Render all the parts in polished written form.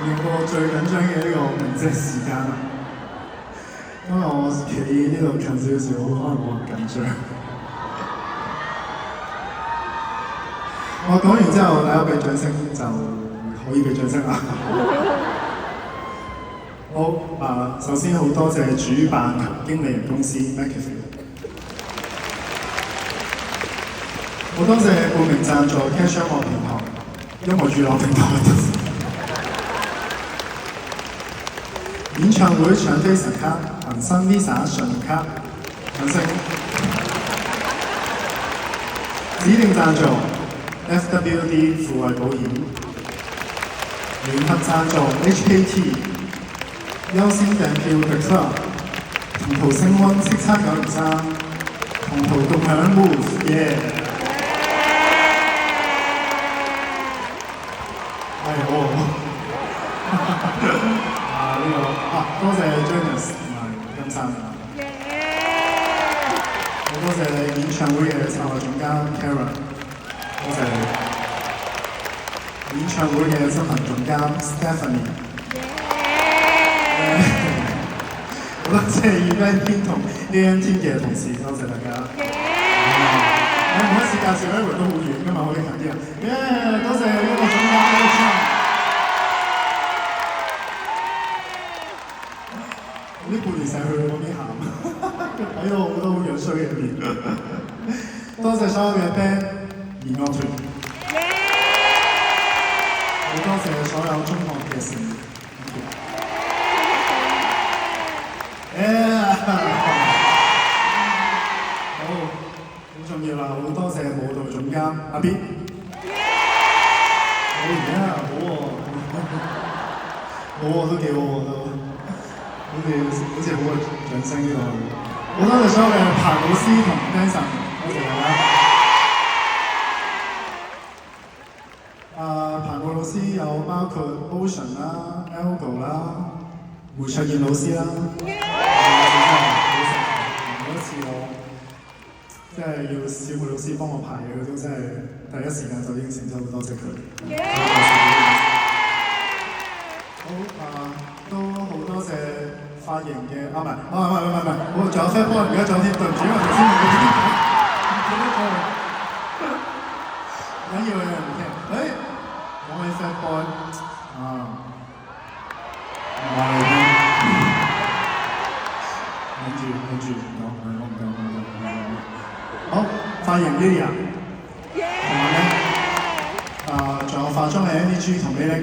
應過最緊張嘅呢個鳴謝時間啦。因為我企呢度近少少，可能冇咁緊張。我講完之後，大家俾掌聲就可以俾掌聲啦。好首先好多謝主辦及經理人公司 McAfee， 好多謝報名贊助 Cash 音樂平台、音樂娛樂平台。演唱會搶飛神卡、恒生 Visa 信用卡、掌聲。指定贊助 FWD 富衛保險，聯合贊助 HKT， 優先訂票 The Club， 同途升溫叱咤903，同途共享 Move， 耶！多謝 Janice 同埋金生啊！好多謝演唱會嘅策劃總監 Karen， 多謝演唱會嘅執行總監 Stephanie， 好多謝 Event Team 同 AM Team 嘅同事，多謝大家。我每一次介紹一回都好遠㗎嘛，可以近啲啊！多謝音樂總監。呢半年成日去嗰邊行，睇到好多好樣衰嘅一面。多謝所有嘅 band 兒樂團，好多謝所有中學嘅成員。好重要啦！好多謝舞蹈總監阿 B。好喎，都幾好喎都。好似好嘅掌聲呢度，好多謝所有嘅彭老師同 dancer， 多謝大家。彭老師有包括 Ocean 啦、Elgo 啦、胡卓燕老師啦。每一次我即係要小梅老師幫我排嘢，佢都真係第一時間就應承咗，好多謝佢。都好多謝髮型嘅唔係，我仲有 Fat Boy， 而家仲有添，對唔住，因為頭先唔記得講，唔緊要嘅，唔聽。講起 Fat Boy 唔話你聽，忍住，我唔夠。好，髮型 Lily， 同埋咧，仲有化妝嘅 Annie 同美玲。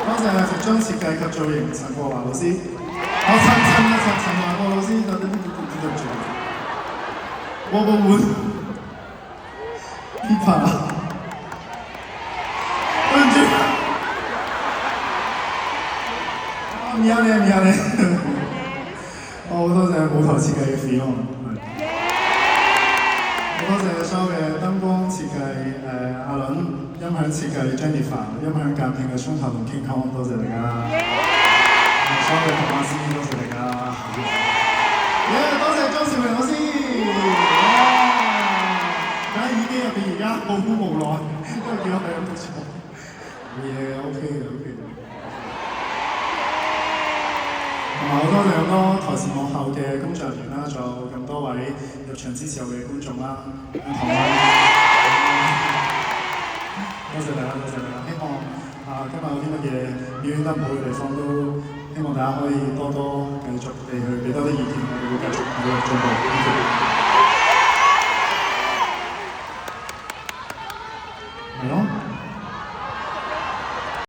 多謝服裝設計及造型陳國華老師，陳華國老師，對唔住，我個碗 Pipa， 對唔住，唔要你，好多謝舞台設計嘅 Fiona， 好多謝所有嘅燈光設計阿倫。音響設計 Jennifer， 音響鑑定嘅聰頭同 King Kong， 多謝大家。所有嘅同學師，多謝大家。多謝張兆明老師。喺耳機入邊而家好無奈，因為見到你咁錯。冇嘢 ，OK 嘅。同埋好多謝咁多台前幕後嘅工作人員啦，仲有咁多位入場支持我嘅觀眾啦，多謝大家，希望今日有啲乜嘢表演得唔好嘅地方都希望大家可以多多繼續地去俾多啲意見，我哋會繼續努力進步。係咯。